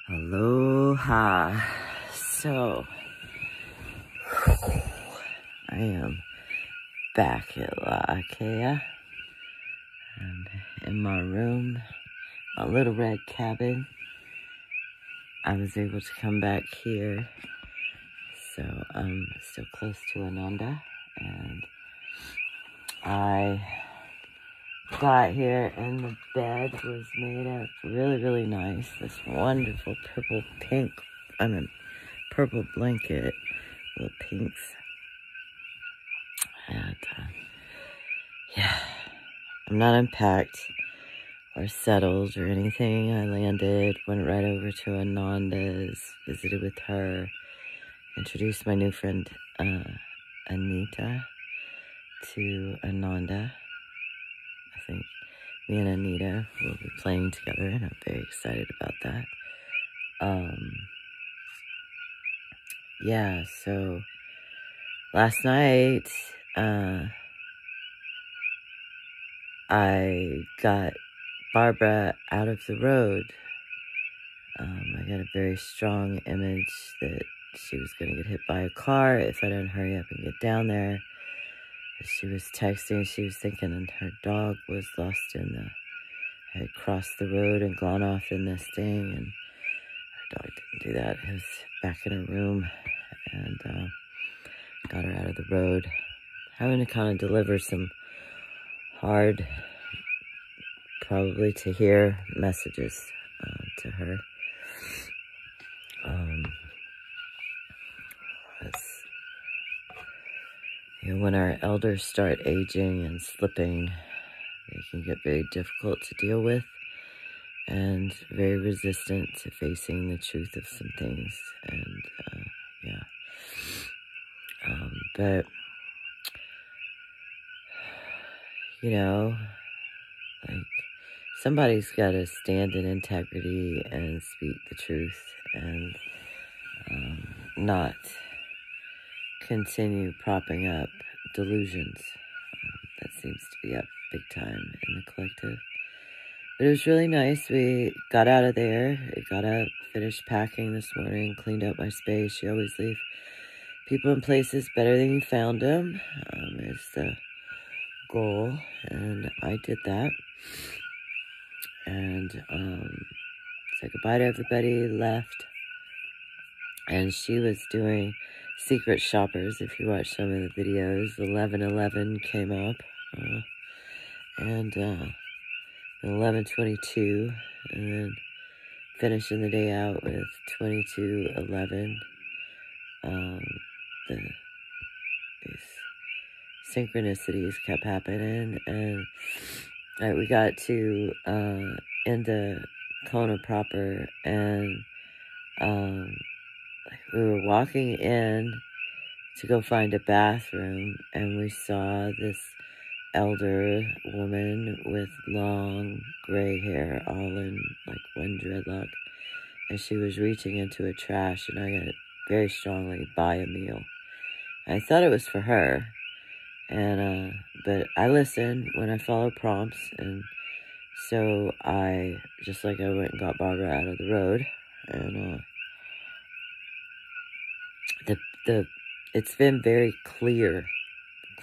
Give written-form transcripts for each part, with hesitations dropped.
Aloha. So, I am back at La'aKea. I'm in my room, my little red cabin. I was able to come back here, so I'm still close to Ananda, and I got here and the bed was made up really nice. This wonderful purple blanket with pinks. And yeah, I'm not unpacked or settled or anything. I landed, went right over to Ananda's, visited with her, introduced my new friend Anita to Ananda. I think me and Anita will be playing together, and I'm very excited about that. Yeah, so last night, I got Barbara out of the road. I got a very strong image that she was going to get hit by a car if I didn't hurry up and get down there. She was texting, she was thinking her dog was lost had crossed the road and gone off in this thing, and her dog didn't do that. It was back in her room, and got her out of the road. Having to kind of deliver some hard, probably to hear messages to her. When our elders start aging and slipping, they can get very difficult to deal with and very resistant to facing the truth of some things. And yeah. But, like, somebody's got to stand in integrity and speak the truth and not continue propping up delusions. That seems to be up big time in the collective. But it was really nice. We got out of there. It got up, finished packing this morning, cleaned up my space. You always leave people and places better than you found them, is the goal. And I did that. And said goodbye to everybody, left. And she was doing Secret Shoppers. If you watch some of the videos, 11:11 came up, and 11:22, and then finishing the day out with 22:11. These synchronicities kept happening, and we got to into Kona proper, and we were walking in to go find a bathroom, and we saw this elder woman with long gray hair, all in like one dreadlock, and she was reaching into a trash, and I got very strongly buy a meal. I thought it was for her, and but I listened when I follow prompts, and so I went and got Barbara out of the road, and it's been very clearer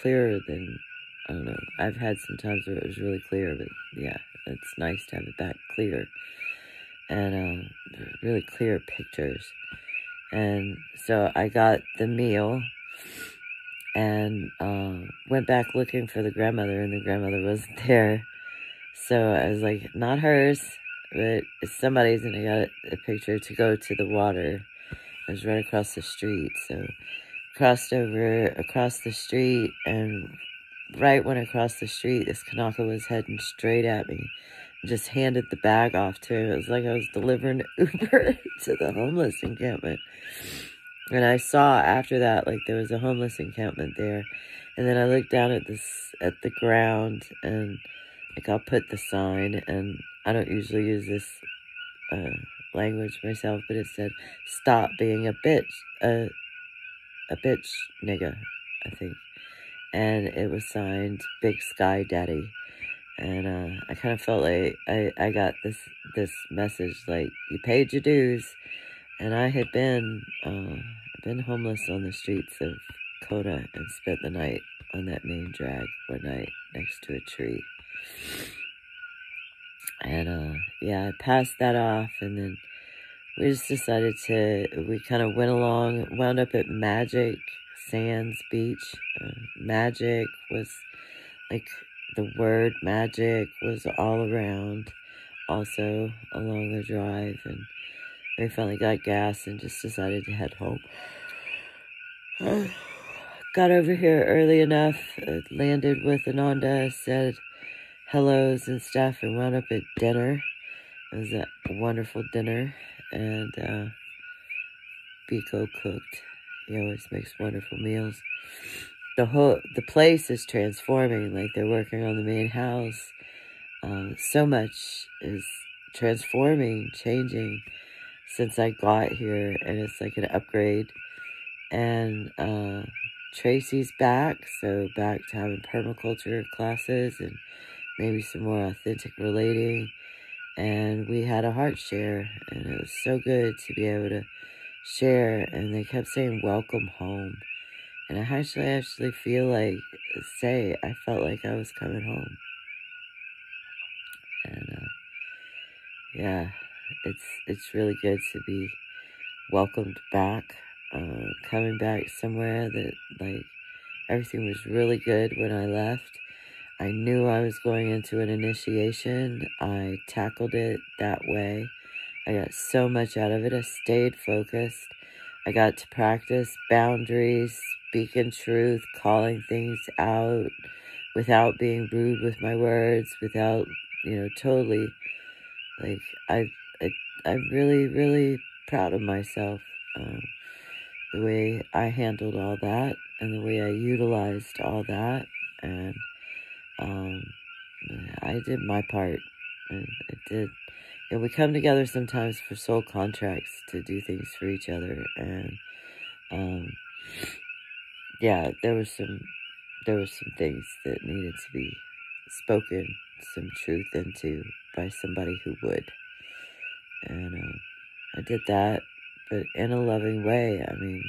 than, I don't know, I've had some times where it was really clear, but yeah, it's nice to have it back clear, and really clear pictures. And so I got the meal and went back looking for the grandmother, and the grandmother wasn't there. So I was like, not hers, but it's somebody's, and I got a picture to go to the water. It was right across the street, so crossed over across the street, and right when I crossed the street, this Kanaka was heading straight at me. Just handed the bag off to him. It was like I was delivering Uber to the homeless encampment. And I saw after that, like, there was a homeless encampment there. And then I looked down at the ground, and like, I'll put the sign, and I don't usually use this language myself, but it said, "Stop being a bitch, a bitch nigga," I think. And it was signed Big Sky Daddy. And I kind of felt like I got this message, like, you paid your dues. And I had been homeless on the streets of Kona and spent the night on that main drag one night next to a tree. And yeah, I passed that off, and then we just decided we kind of went along, wound up at Magic Sands Beach. Magic was, like, the word magic was all around, also along the drive, and we finally got gas and just decided to head home. Got over here early enough, landed with Ananda, said hellos and stuff, and wound up at dinner. It was a wonderful dinner, and Biko cooked. He always makes wonderful meals. The place is transforming, like they're working on the main house. So much is transforming, changing since I got here, and it's like an upgrade. And Tracy's back, so back to having permaculture classes and maybe some more authentic relating. And we had a heart share, and it was so good to be able to share. And they kept saying, welcome home. And I actually feel like, I felt like I was coming home. And yeah, it's really good to be welcomed back. Coming back somewhere that, like, everything was really good when I left. I knew I was going into an initiation. I tackled it that way. I got so much out of it. I stayed focused. I got to practice boundaries, speaking truth, calling things out without being rude with my words, without, totally, like, I'm really, really proud of myself. The way I handled all that, and the way I utilized all that, and I did my part. And I did. And we come together sometimes for soul contracts to do things for each other. And yeah, there were some things that needed to be spoken, some truth into by somebody who would. And I did that, but in a loving way. I mean,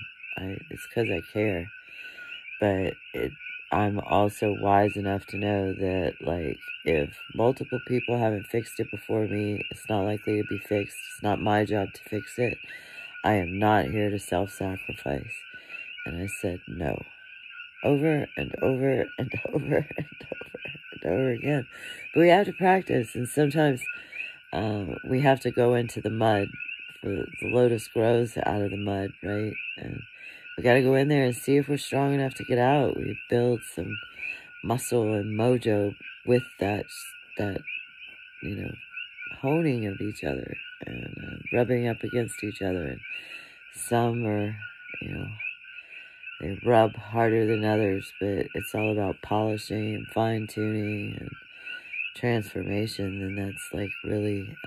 it's because I care. But I'm also wise enough to know that, like, if multiple people haven't fixed it before me, it's not likely to be fixed. It's not my job to fix it. I am not here to self-sacrifice. And I said no. Over and over and over and over and over again. But we have to practice, and sometimes we have to go into the mud. For the lotus grows out of the mud, right? And we got to go in there and see if we're strong enough to get out. We build some muscle and mojo with that honing of each other and rubbing up against each other. And some are, they rub harder than others, but it's all about polishing and fine-tuning and transformation. And that's, like, really,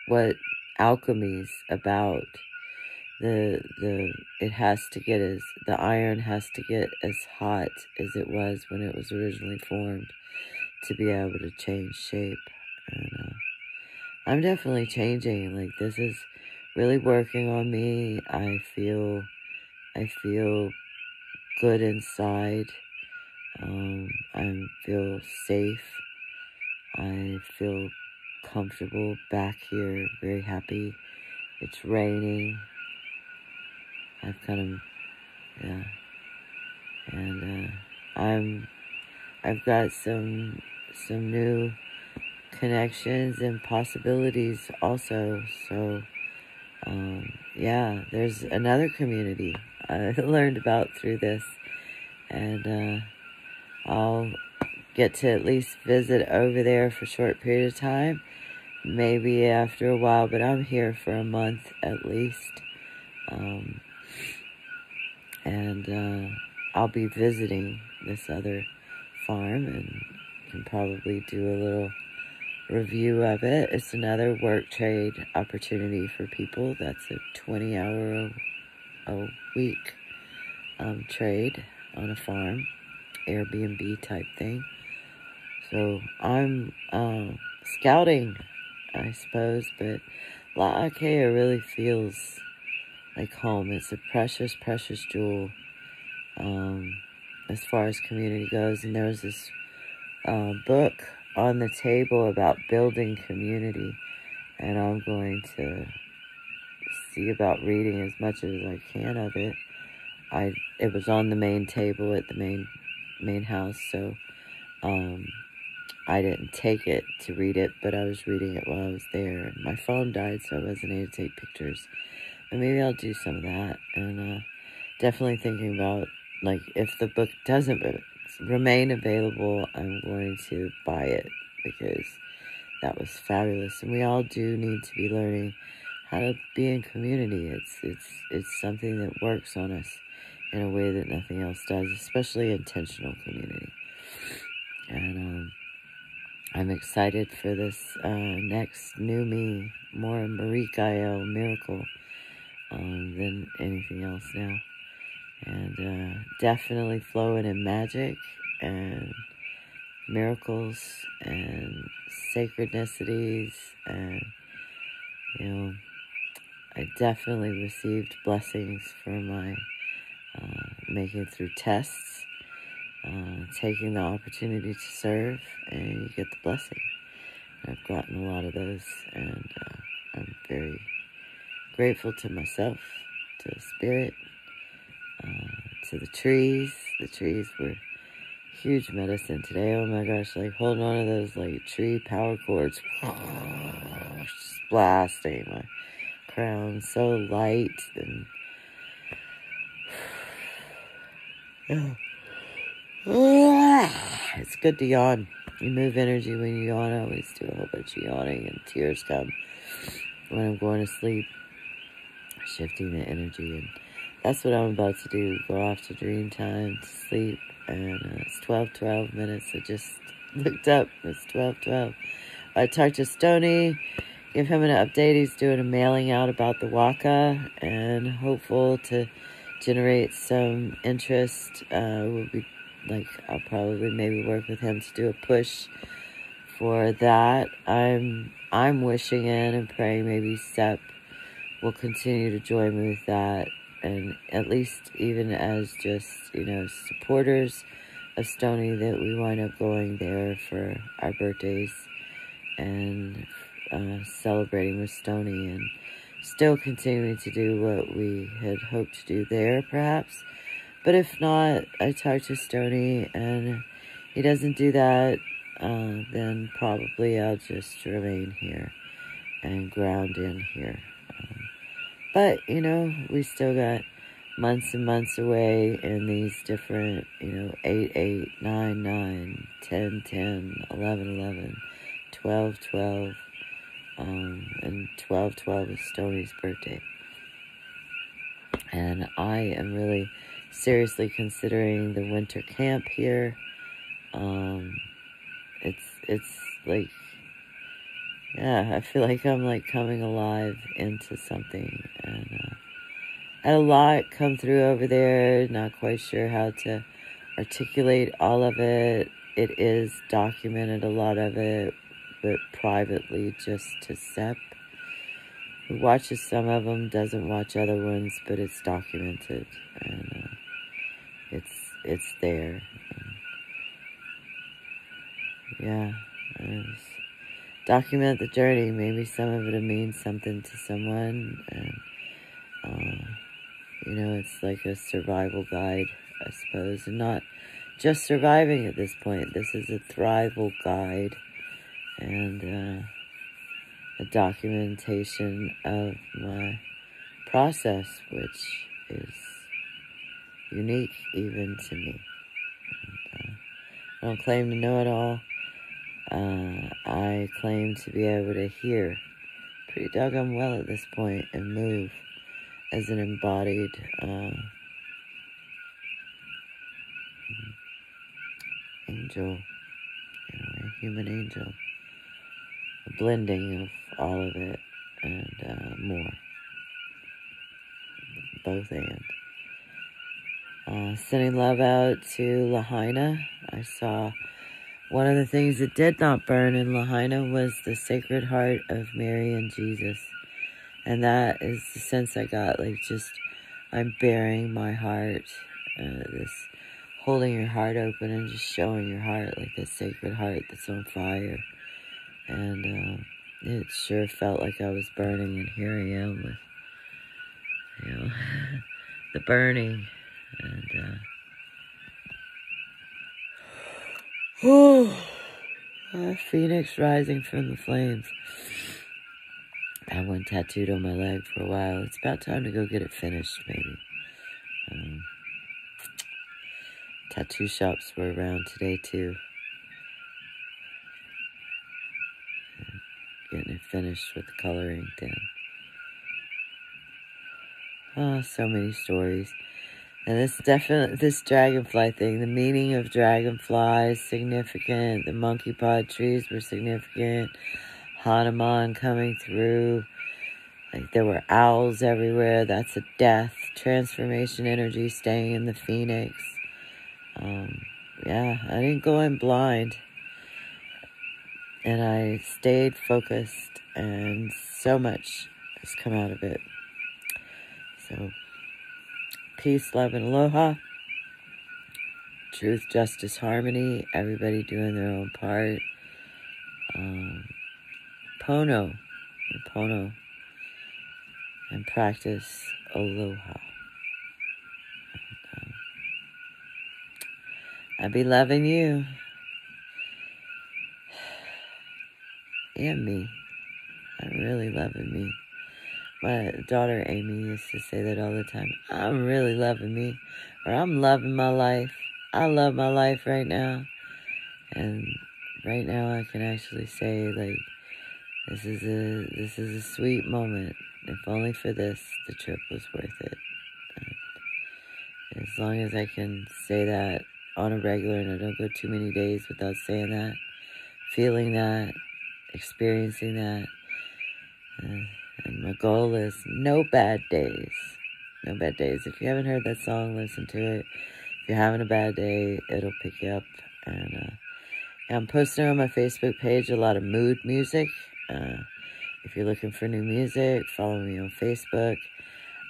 what alchemy's about. It has to get the iron has to get as hot as it was when it was originally formed to be able to change shape. And I'm definitely changing. Like, this is really working on me. I feel good inside. I feel safe. I feel comfortable back here, very happy. It's raining. I've kind of, yeah. And I've got some new connections and possibilities also. So, yeah, there's another community I learned about through this. And I'll get to at least visit over there for a short period of time, maybe after a while, but I'm here for a month at least. And I'll be visiting this other farm and can probably do a little review of it. It's another work trade opportunity for people. That's a 20-hour a week trade on a farm, Airbnb type thing. So I'm scouting, I suppose, but La'aKea really feels like home. It's a precious, precious jewel as far as community goes. And there was this book on the table about building community, and I'm going to see about reading as much as I can of it. It was on the main table at the main house, so I didn't take it to read it, but I was reading it while I was there. My phone died, so I wasn't able to take pictures. But maybe I'll do some of that. And definitely thinking about, like, if the book doesn't remain available, I'm going to buy it, because that was fabulous. And we all do need to be learning how to be in community. It's something that works on us in a way that nothing else does, especially intentional community. And I'm excited for this next new me, more Marikael miracle than anything else now. And definitely flowing in magic and miracles and sacrednicities. And, you know, I definitely received blessings for my making it through tests, taking the opportunity to serve, and you get the blessing. I've gotten a lot of those, and I'm very grateful to myself, to the spirit, to the trees. The trees were huge medicine today. Oh my gosh, like holding on to those like tree power cords, just blasting my crown, so light. And it's good to yawn. You move energy when you yawn. I always do a whole bunch of yawning, and tears come when I'm going to sleep, shifting the energy. And that's what I'm about to do, go off to dream time, to sleep. And it's 12:12 minutes. I just looked up. It's 12:12. I talked to Stoney, give him an update. He's doing a mailing out about the La'aKea, and hopeful to generate some interest. We'll be like, I'll probably maybe work with him to do a push for that. I'm wishing in and praying maybe Sep will continue to join me with that, and at least even as just, you know, supporters of Stoney, that we wind up going there for our birthdays and celebrating with Stoney, and still continuing to do what we had hoped to do there, perhaps. But if not, I talked to Stoney, and he doesn't do that, then probably I'll just remain here and ground in here. But, you know, we still got months and months away in these different, you know, 8, 9, 9, 10, 10, 11, 11, 12, 12, and 12, 12 is Stoney's birthday. And I am really seriously considering the winter camp here. It's like, yeah, I feel like I'm like coming alive into something, and had a lot come through over there. Not quite sure how to articulate all of it. It is documented, a lot of it, but privately, just to Sep, who watches some of them, doesn't watch other ones, but it's documented, and it's there. Yeah, document the journey. Maybe some of it'll mean something to someone, and you know, it's like a survival guide, I suppose, and not just surviving at this point. This is a thrival guide, and a documentation of my process, which is unique even to me. And, I don't claim to know it all. I claim to be able to hear pretty doggone well at this point and move as an embodied angel, you know, a human angel, a blending of all of it and more, both and. Sending love out to Lahaina. I saw one of the things that did not burn in Lahaina was the Sacred Heart of Mary and Jesus. And that is the sense I got, like just, I'm bearing my heart, this holding your heart open and just showing your heart, like this sacred heart that's on fire. And it sure felt like I was burning, and here I am with, the burning. And Phoenix rising from the flames. I had one tattooed on my leg for a while. It's about time to go get it finished, maybe. Tattoo shops were around today, too. Getting it finished with the color inked in. Oh, so many stories. And this dragonfly thing, the meaning of dragonfly is significant. The monkey pod trees were significant. Hanuman coming through. Like there were owls everywhere. That's a death. Transformation energy staying in the phoenix. Yeah, I didn't go in blind. And I stayed focused. And so much has come out of it. So, peace, love, and aloha. Truth, justice, harmony. Everybody doing their own part. Pono. And practice aloha. I be loving you. And me. I'm really loving me. My daughter Amy used to say that all the time. I'm really loving me. Or I'm loving my life. I love my life right now. And right now I can actually say, like, this is a sweet moment. If only for this, the trip was worth it. And as long as I can say that on a regular, and I don't go too many days without saying that, feeling that, experiencing that, and my goal is no bad days. No bad days. If you haven't heard that song, listen to it. If you're having a bad day, it'll pick you up. And I'm posting on my Facebook page a lot of mood music. If you're looking for new music, follow me on Facebook.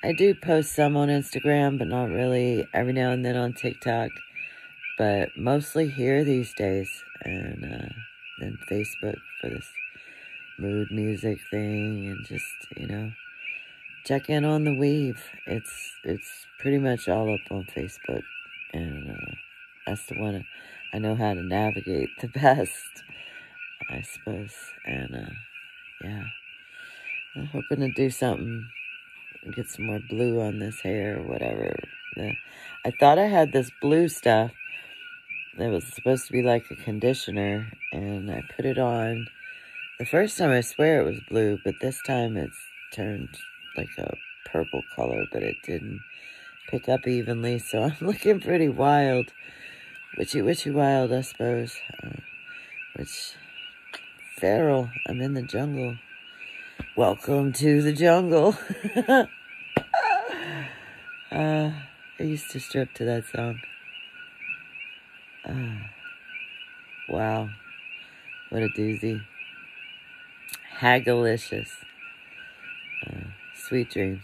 I do post some on Instagram, but not really. Every now and then on TikTok. But mostly here these days. And then Facebook for this mood music thing. And just, check in on the weave. It's pretty much all up on Facebook. And that's the one I know how to navigate the best, I suppose. And yeah, I'm hoping to do something, get some more blue on this hair or whatever. I thought I had this blue stuff that was supposed to be like a conditioner, and I put it on. The first time I swear it was blue, but this time it's turned like a purple color, but it didn't pick up evenly, so I'm looking pretty wild. Witchy wild, I suppose. Which, feral, I'm in the jungle. Welcome to the jungle. I used to strip to that song. Wow. What a doozy. Hagalicious. Sweet dreams.